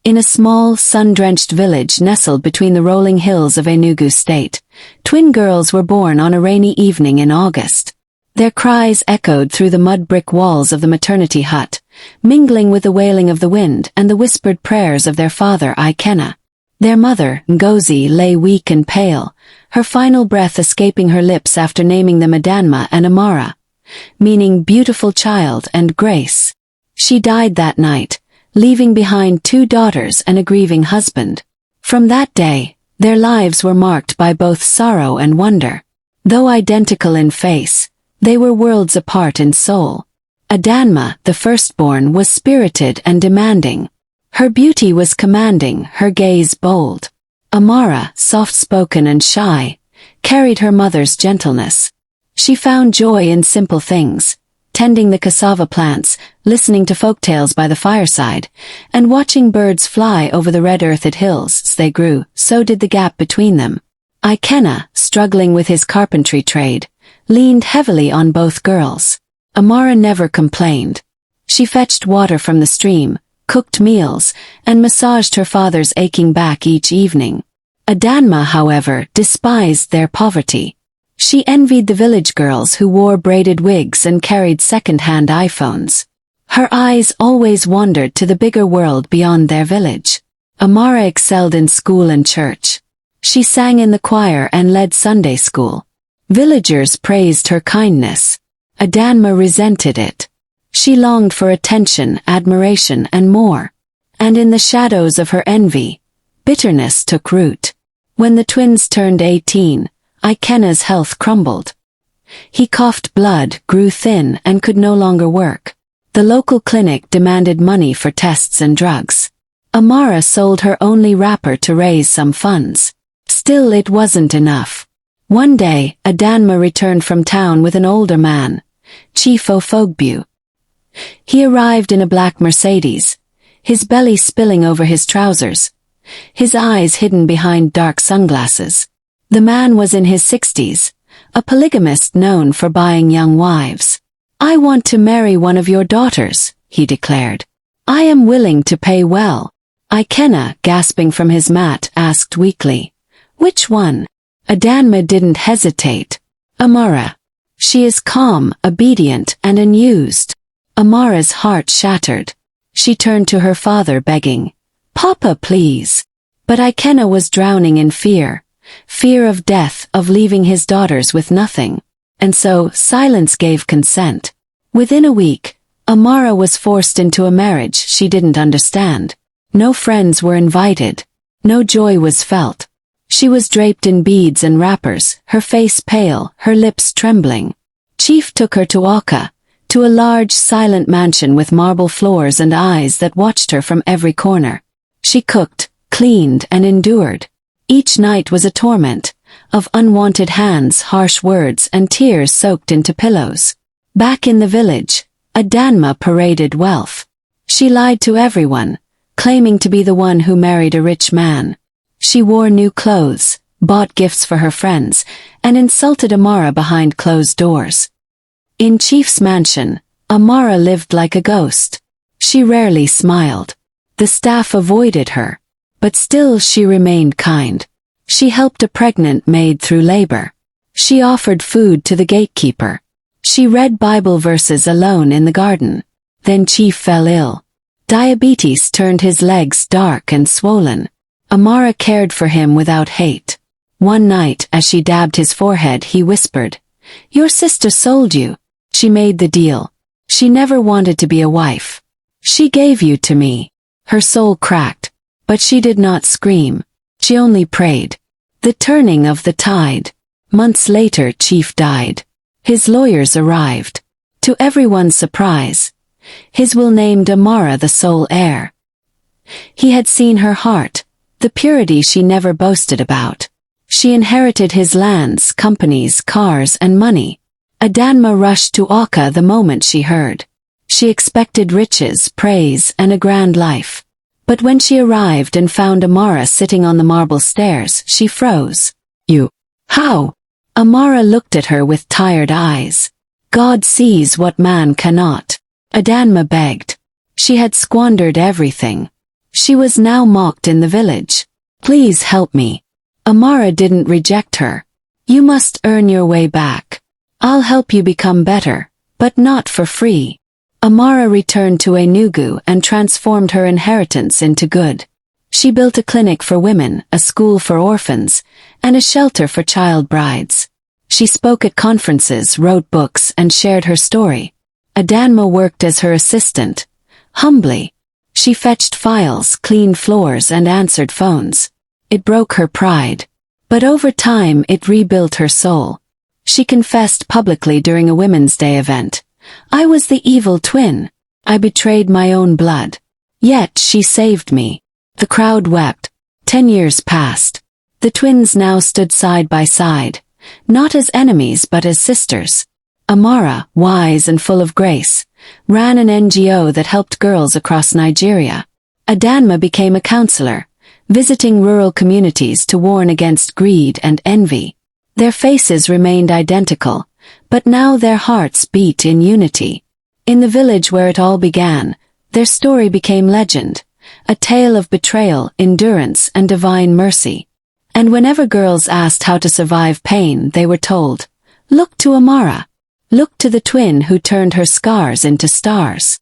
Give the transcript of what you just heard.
In a small, sun-drenched village nestled between the rolling hills of Enugu State, twin girls were born on a rainy evening in August. Their cries echoed through the mud-brick walls of the maternity hut, mingling with the wailing of the wind and the whispered prayers of their father Ikenna. Their mother, Ngozi, lay weak and pale, her final breath escaping her lips after naming them Adanma and Amara, meaning beautiful child and grace. She died that night, leaving behind 2 daughters and a grieving husband. From that day, their lives were marked by both sorrow and wonder. Though identical in face, they were worlds apart in soul. Adanma, the firstborn, was spirited and demanding. Her beauty was commanding, her gaze bold. Amara, soft-spoken and shy, carried her mother's gentleness. She found joy in simple things, tending the cassava plants, listening to folktales by the fireside, and watching birds fly over the red-earthed hills. As they grew, so did the gap between them. Ikenna, struggling with his carpentry trade, leaned heavily on both girls. Amara never complained. She fetched water from the stream, cooked meals, and massaged her father's aching back each evening. Adanma, however, despised their poverty. She envied the village girls who wore braided wigs and carried second-hand iPhones. Her eyes always wandered to the bigger world beyond their village. Amara excelled in school and church. She sang in the choir and led Sunday school. Villagers praised her kindness. Adanma resented it. She longed for attention, admiration, and more. And in the shadows of her envy, bitterness took root. When the twins turned 18, Ikenna's health crumbled. He coughed blood, grew thin, and could no longer work. The local clinic demanded money for tests and drugs. Amara sold her only wrapper to raise some funds. Still, it wasn't enough. One day, Adanma returned from town with an older man, Chief Ofogbu. He arrived in a black Mercedes, his belly spilling over his trousers, his eyes hidden behind dark sunglasses. The man was in his 60s, a polygamist known for buying young wives. "I want to marry one of your daughters," he declared. "I am willing to pay well." Ikenna, gasping from his mat, asked weakly, "Which one?" Adanma didn't hesitate. "Amara. She is calm, obedient, and unused." Amara's heart shattered. She turned to her father begging, "Papa, please." But Ikenna was drowning in fear. Fear of death, of leaving his daughters with nothing. And so, silence gave consent. Within a week, Amara was forced into a marriage she didn't understand. No friends were invited. No joy was felt. She was draped in beads and wrappers, her face pale, her lips trembling. Chief took her to Awka, to a large, silent mansion with marble floors and eyes that watched her from every corner. She cooked, cleaned, and endured. Each night was a torment, of unwanted hands, harsh words, and tears soaked into pillows. Back in the village, Adanma paraded wealth. She lied to everyone, claiming to be the one who married a rich man. She wore new clothes, bought gifts for her friends, and insulted Amara behind closed doors. In Chief's mansion, Amara lived like a ghost. She rarely smiled. The staff avoided her. But still she remained kind. She helped a pregnant maid through labor. She offered food to the gatekeeper. She read Bible verses alone in the garden. Then Chief fell ill. Diabetes turned his legs dark and swollen. Amara cared for him without hate. One night, as she dabbed his forehead, he whispered, "Your sister sold you. She made the deal. She never wanted to be a wife. She gave you to me." Her soul cracked. But she did not scream. She only prayed. The turning of the tide. Months later, Chief died. His lawyers arrived. To everyone's surprise, his will named Amara the sole heir. He had seen her heart, the purity she never boasted about. She inherited his lands, companies, cars, and money. Adanma rushed to Awka the moment she heard. She expected riches, praise, and a grand life. But when she arrived and found Amara sitting on the marble stairs, she froze. "You? How?" Amara looked at her with tired eyes. "God sees what man cannot." Adanma begged. She had squandered everything. She was now mocked in the village. Please help me. Amara didn't reject her. You must earn your way back. I'll help you become better, but not for free. Amara returned to Enugu and transformed her inheritance into good. She built a clinic for women, a school for orphans, and a shelter for child brides. She spoke at conferences, wrote books, and shared her story. Adanma worked as her assistant. Humbly, she fetched files, cleaned floors, and answered phones. It broke her pride. But over time it rebuilt her soul. She confessed publicly during a Women's Day event. I was the evil twin. I betrayed my own blood. Yet she saved me. The crowd wept. 10 years passed. The twins now stood side by side, not as enemies but as sisters. Amara, wise and full of grace, ran an NGO that helped girls across Nigeria. Adanma became a counselor, visiting rural communities to warn against greed and envy. Their faces remained identical, but now their hearts beat in unity. In the village where it all began, their story became legend, a tale of betrayal, endurance, and divine mercy. And whenever girls asked how to survive pain, they were told, "Look to Amara. Look to the twin who turned her scars into stars."